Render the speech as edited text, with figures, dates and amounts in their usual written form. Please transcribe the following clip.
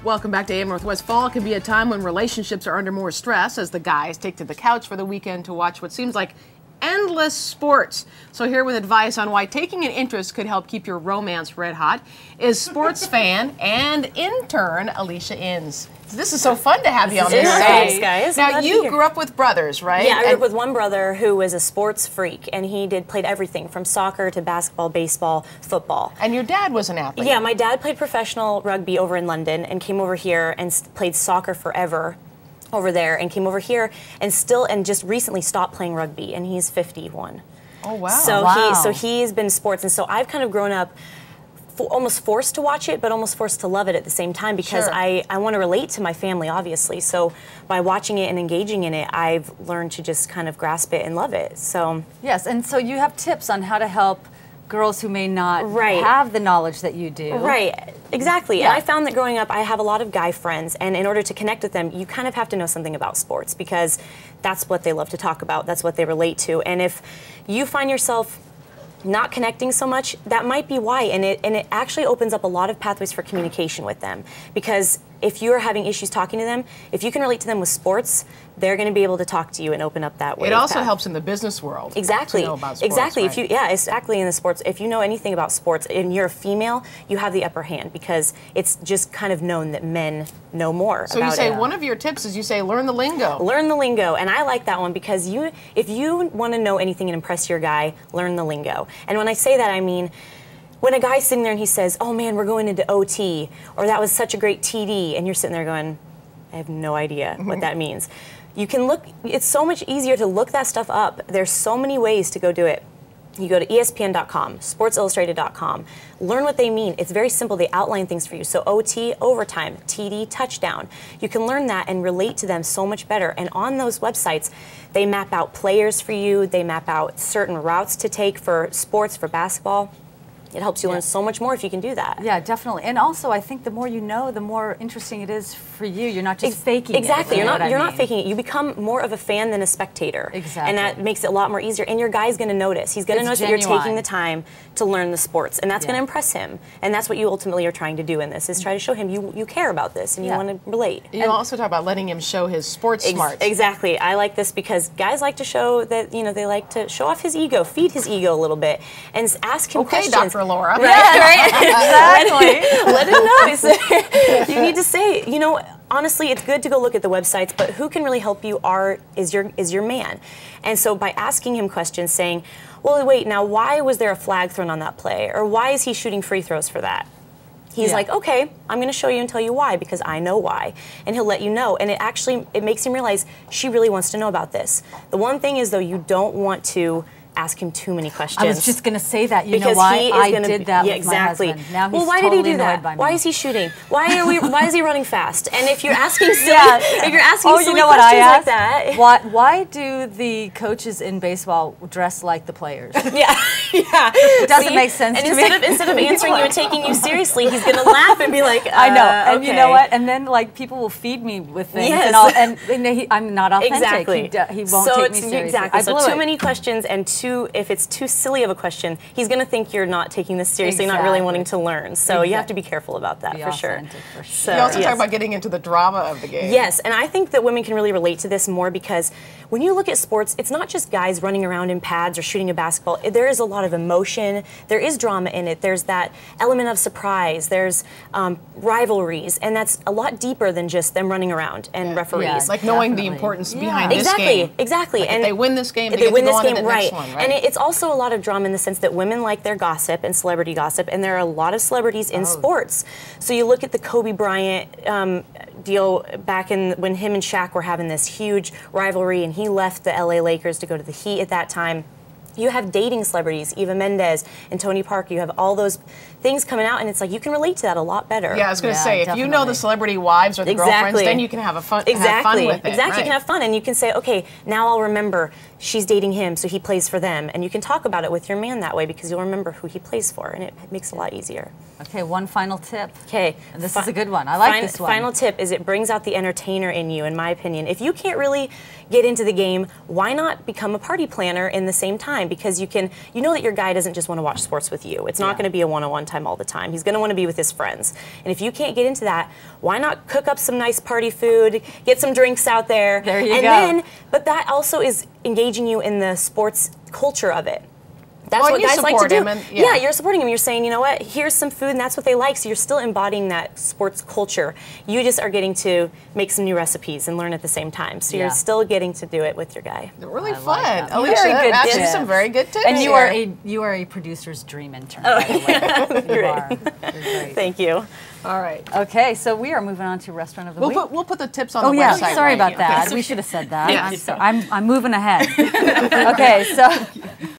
Welcome back to AM Northwest. Fall can be a time when relationships are under more stress as the guys take to the couch for the weekend to watch what seems like endless sports. So here with advice on why taking an interest could help keep your romance red hot is sports fan and intern Alicia Inns. This is so fun to have you on this show. Thanks, guys. Now, you grew up with brothers, right? Yeah, I grew up with one brother who was a sports freak, and he played everything from soccer to basketball, baseball, football. And your dad was an athlete. Yeah, my dad played professional rugby over in London and came over here and played soccer forever over there, and came over here and just recently stopped playing rugby, and he's 51. Oh, wow. So he's been sports, and so I've kind of grown up almost forced to watch it, but almost forced to love it at the same time, because Sure. I want to relate to my family, obviously. So by watching it and engaging in it, I've learned to just kind of grasp it and love it. So yes, and so you have tips on how to help girls who may not Right. have the knowledge that you do. Right, exactly. Yeah. And I found that growing up, I have a lot of guy friends, and in order to connect with them, you kind of have to know something about sports, because that's what they love to talk about, that's what they relate to. And if you find yourself not connecting so much, that might be why, and it actually opens up a lot of pathways for communication with them, because if you're having issues talking to them, if you can relate to them with sports, they're going to be able to talk to you and open up that way. It also helps in the business world. Exactly. To know about sports, exactly. right? Exactly in the sports. If you know anything about sports and you're a female, you have the upper hand, because it's just kind of known that men know more So about you say it. one of your tips is you say learn the lingo. Learn the lingo, and I like that one, because if you want to know anything and impress your guy, learn the lingo. And when I say that, I mean, when a guy's sitting there and he says, "Oh man, we're going into OT," or "That was such a great TD," and you're sitting there going, "I have no idea what that means." You can look, it's so much easier to look that stuff up. There's so many ways to go do it. You go to ESPN.com, SportsIllustrated.com, learn what they mean. It's very simple. They outline things for you. So OT, overtime, TD, touchdown. You can learn that and relate to them so much better. And on those websites, they map out players for you. They map out certain routes to take for sports, for basketball. It helps you learn so much more if you can do that. Yeah, definitely. And also, I think the more you know, the more interesting it is for you. You're not just faking exactly. it. Exactly. You're not faking it. You become more of a fan than a spectator. Exactly. And that makes it a lot more easier. And your guy's going to notice. He's going to notice that you're taking the time to learn the sports, and that's going to impress him. And that's what you ultimately are trying to do in this, is try to show him you care about this and you want to relate. You also talk about letting him show his sports smarts. Exactly. I like this because guys like to show that, they like to show off his ego, feed his ego a little bit, and ask him questions. Okay, Dr. Laura. Right? Exactly. Let him know. You need to say, honestly, it's good to go look at the websites, but who can really help you is your man. And so by asking him questions, saying, well, wait, now why was there a flag thrown on that play? Or why is he shooting free throws for that? He's like, okay, I'm going to show you and tell you why, because I know why. And he'll let you know. And it makes him realize she really wants to know about this. The one thing is, though, you don't want to ask him too many questions. I was just going to say that. You because know why? he is I gonna did that with exactly. my husband. Now he's why totally did he do that? annoyed by me. Why is he shooting? Why is he running fast? And if you're asking silly, if you're asking silly you know what questions I like that, why do the coaches in baseball dress like the players? yeah. It doesn't make sense and to me. Instead of answering you and taking you seriously, he's going to laugh and be like, I know, and okay. you know what? And then people will feed me with things, Yes. and I'm not authentic. Exactly. He won't take me seriously. Exactly. I blew So too it. many questions, and if it's too silly of a question, he's going to think you're not taking this seriously, not really wanting to learn. So you have to be careful about that, for sure. You also talk about getting into the drama of the game. Yes, and I think that women can really relate to this more, because when you look at sports, it's not just guys running around in pads or shooting a basketball. There is a lot of emotion. There is drama in it. There's that element of surprise. There's rivalries, and that's a lot deeper than just them running around and referees. Yeah, like knowing the importance behind this game. Exactly. Like and if they win this game, if they they win get to this go on to game, the right. next one, right? And it's also a lot of drama in the sense that women like their gossip and celebrity gossip, and there are a lot of celebrities in sports. So you look at the Kobe Bryant deal back when him and Shaq were having this huge rivalry, and he left the LA Lakers to go to the Heat at that time. You have dating celebrities, Eva Mendes and Tony Parker. You have all those things coming out, and it's like you can relate to that a lot better. Yeah, I was going to say, if you know the celebrity wives or the girlfriends, then you can have fun with it. Exactly, right. you can have fun, and you can say, okay, now I'll remember she's dating him, so he plays for them, and you can talk about it with your man that way, because you'll remember who he plays for, and it makes it a lot easier. Okay, one final tip. Okay. And this is a good one. I like this one. Final tip is it brings out the entertainer in you, in my opinion. If you can't really get into the game, why not become a party planner in the same time? time because you know that your guy doesn't just want to watch sports with you. It's not going to be a one-on-one time all the time. He's going to want to be with his friends. And if you can't get into that, why not cook up some nice party food, get some drinks out there. There you go. But that also is engaging you in the sports culture of it. That's what you guys like to do. him and- yeah, you're supporting them. You're saying, you know what, here's some food and that's what they like. So you're still embodying that sports culture. You just are getting to make some new recipes and learn at the same time. So Yeah. you're still getting to do it with your guy. Really I like fun. that. Alicia, Very good actually tips. some very good tips. And you here. are a producer's dream intern. By the way. You are. You're great. Thank you. All right. Okay, so we are moving on to restaurant of the week. We'll put the tips on Oh the yeah, website. sorry right? about Yeah. that. We should have said that. Yeah. I'm moving ahead. Okay, so